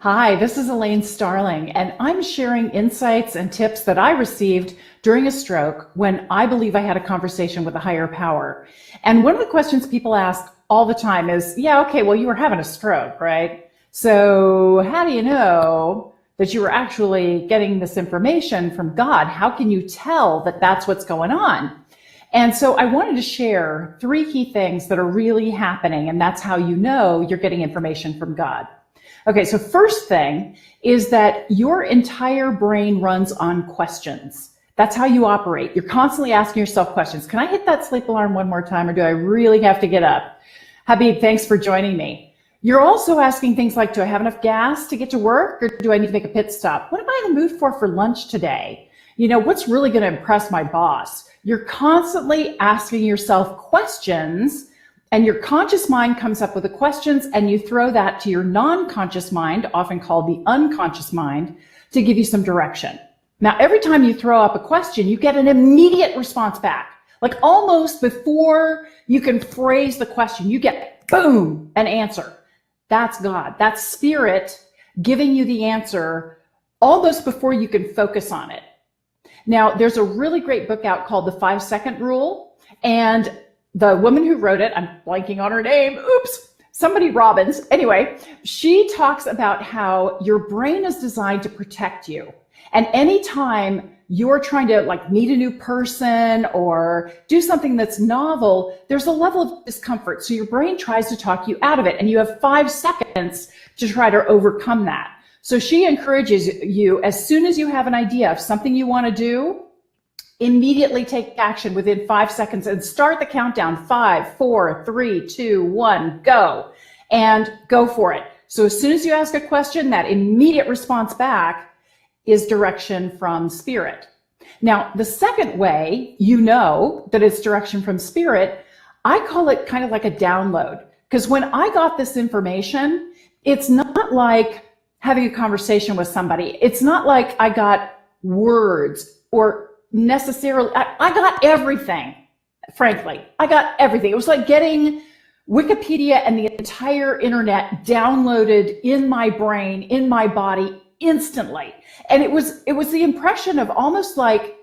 Hi, this is Elaine Starling, and I'm sharing insights and tips that I received during a stroke when I believe I had a conversation with a higher power. And one of the questions people ask all the time is, yeah, okay, well, you were having a stroke, right? So how do you know that you were actually getting this information from God? How can you tell that that's what's going on? And so I wanted to share three key things that are really happening, and that's how you know you're getting information from God. Okay, so first thing is that your entire brain runs on questions. That's how you operate. You're constantly asking yourself questions. Can I hit that sleep alarm one more time, or do I really have to get up? Habib, thanks for joining me. You're also asking things like, do I have enough gas to get to work, or do I need to make a pit stop? What am I in the mood for lunch today? You know, what's really going to impress my boss? You're constantly asking yourself questions, and your conscious mind comes up with the questions, and you throw that to your non-conscious mind, often called the unconscious mind, to give you some direction. Now, every time you throw up a question, you get an immediate response back. Like almost before you can phrase the question, you get, boom, an answer. That's God. That's spirit giving you the answer almost before you can focus on it. Now, there's a really great book out called The 5-Second Rule, and the woman who wrote it, I'm blanking on her name, somebody Robbins. Anyway, she talks about how your brain is designed to protect you. And anytime you're trying to meet a new person or do something that's novel, there's a level of discomfort. So your brain tries to talk you out of it, and you have 5 seconds to try to overcome that. So she encourages you, as soon as you have an idea of something you want to do, immediately take action within 5 seconds and start the countdown. 5, 4, 3, 2, 1, go. And go for it. So as soon as you ask a question, that immediate response back is direction from spirit. Now, the second way you know that it's direction from spirit, I call it kind of like a download. Because when I got this information, it's not like having a conversation with somebody. It's not like I got words or necessarily, I got everything, frankly. I got everything. It was like getting Wikipedia and the entire internet downloaded in my brain, in my body instantly. And it was the impression of almost like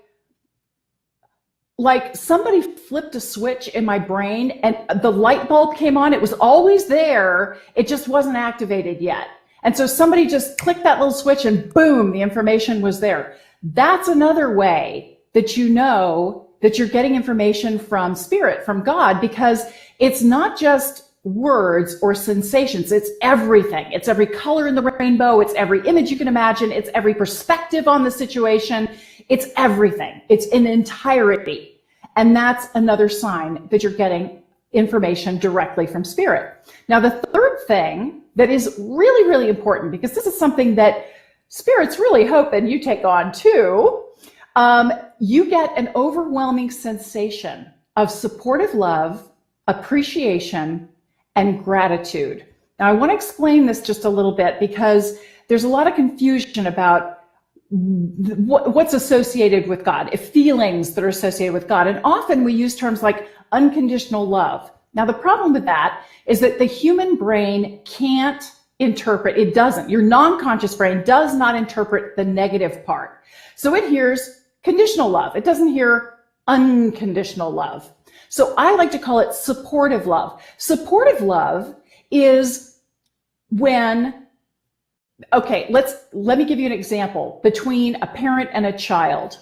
somebody flipped a switch in my brain and the light bulb came on. It was always there. It just wasn't activated yet. And so somebody just clicked that little switch and boom, the information was there. That's another way that you know that you're getting information from spirit, from God, because it's not just words or sensations. It's everything. It's every color in the rainbow. It's every image you can imagine. It's every perspective on the situation. It's everything. It's in entirety. And that's another sign that you're getting information directly from spirit. Now, the third thing that is really, really important, because this is something that spirit's really hoping you take on too, you get an overwhelming sensation of supportive love, appreciation, and gratitude. Now, I want to explain this just a little bit because there's a lot of confusion about what's associated with God, feelings that are associated with God. And often we use terms like unconditional love. Now, the problem with that is that the human brain can't interpret, it doesn't. Your non-conscious brain does not interpret the negative part. So it hears conditional love. It doesn't hear unconditional love. So I like to call it supportive love. Supportive love is when, okay, let me give you an example between a parent and a child.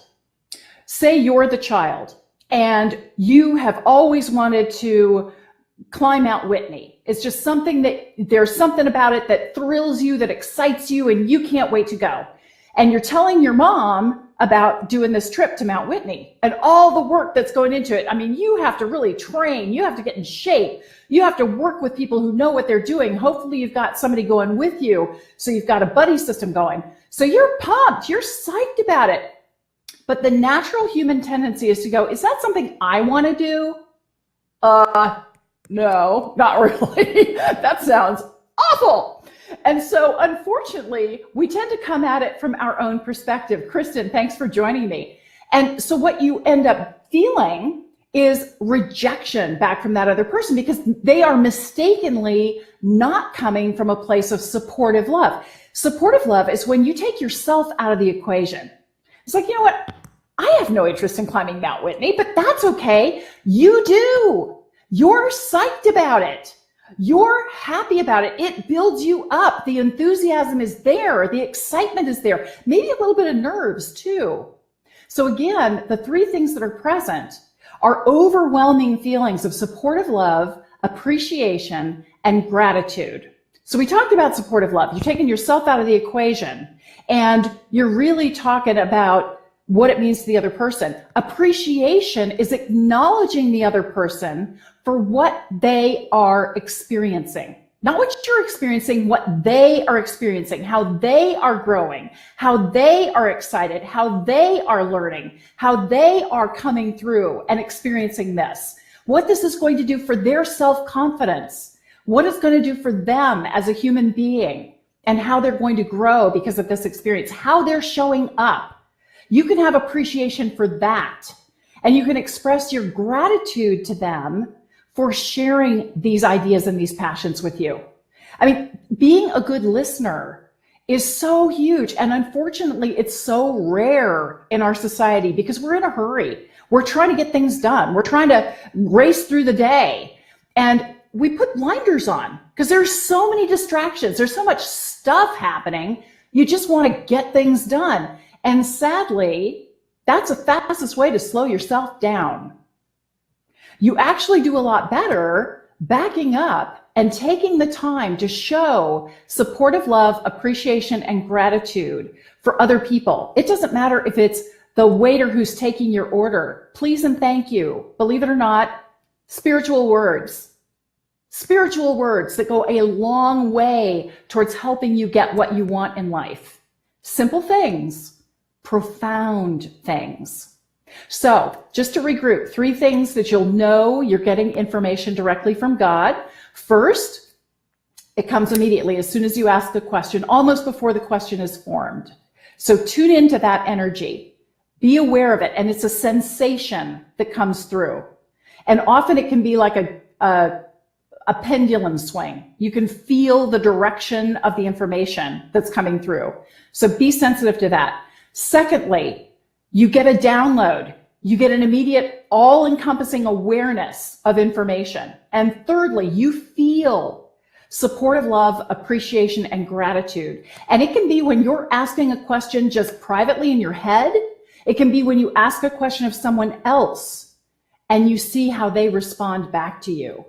Say you're the child and you have always wanted to climb Mount Whitney. It's just something that there's something about it that thrills you, that excites you, and you can't wait to go. And you're telling your mom about doing this trip to Mount Whitney and all the work that's going into it. I mean, you have to really train, you have to get in shape, you have to work with people who know what they're doing. Hopefully you've got somebody going with you, so you've got a buddy system going. So you're pumped, you're psyched about it. But the natural human tendency is to go, is that something I want to do? No, not really. That sounds awful. And so unfortunately, we tend to come at it from our own perspective. Kristen, thanks for joining me. And so what you end up feeling is rejection back from that other person because they are mistakenly not coming from a place of supportive love. Supportive love is when you take yourself out of the equation. It's like, you know what? I have no interest in climbing Mount Whitney, but that's okay. You do. You're psyched about it. You're happy about it. It builds you up. The enthusiasm is there. The excitement is there. Maybe a little bit of nerves too. So again, the three things that are present are overwhelming feelings of supportive love, appreciation, and gratitude. So we talked about supportive love. You're taking yourself out of the equation and you're really talking about what it means to the other person. Appreciation is acknowledging the other person for what they are experiencing. Not what you're experiencing, what they are experiencing, how they are growing, how they are excited, how they are learning, how they are coming through and experiencing this. What this is going to do for their self-confidence, what it's going to do for them as a human being, and how they're going to grow because of this experience, how they're showing up. You can have appreciation for that, and you can express your gratitude to them for sharing these ideas and these passions with you. I mean, being a good listener is so huge, and unfortunately, it's so rare in our society because we're in a hurry. We're trying to get things done. We're trying to race through the day, and we put blinders on because there's so many distractions. There's so much stuff happening. You just want to get things done. And sadly, that's the fastest way to slow yourself down. You actually do a lot better backing up and taking the time to show supportive love, appreciation, and gratitude for other people. It doesn't matter if it's the waiter who's taking your order. Please and thank you. Believe it or not, spiritual words that go a long way towards helping you get what you want in life. Simple things. Profound things. So just to regroup, three things that you'll know you're getting information directly from God. First, it comes immediately as soon as you ask the question, almost before the question is formed. So tune into that energy. Be aware of it. And it's a sensation that comes through. And often it can be like a pendulum swing. You can feel the direction of the information that's coming through. So be sensitive to that. Secondly, you get a download. You get an immediate all-encompassing awareness of information. And thirdly, you feel supportive love, appreciation, and gratitude. And it can be when you're asking a question just privately in your head. It can be when you ask a question of someone else and you see how they respond back to you.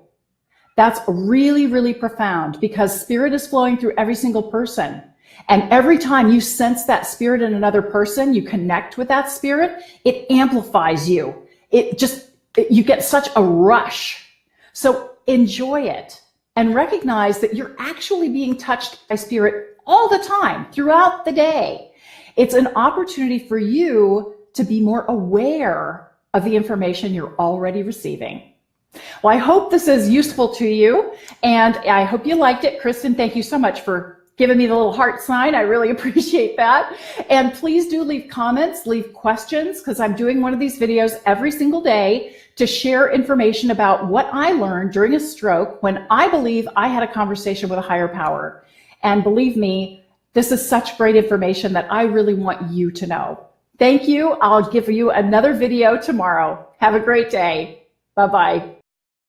That's really, really profound because spirit is flowing through every single person. And every time you sense that spirit in another person, you connect with that spirit, it amplifies you. You get such a rush. So enjoy it and recognize that you're actually being touched by spirit all the time throughout the day. It's an opportunity for you to be more aware of the information you're already receiving. Well, I hope this is useful to you, and I hope you liked it. Kristen, thank you so much for giving me the little heart sign. I really appreciate that. And please do leave comments, leave questions, because I'm doing one of these videos every single day to share information about what I learned during a stroke when I believe I had a conversation with a higher power. And believe me, this is such great information that I really want you to know. Thank you. I'll give you another video tomorrow. Have a great day. Bye-bye.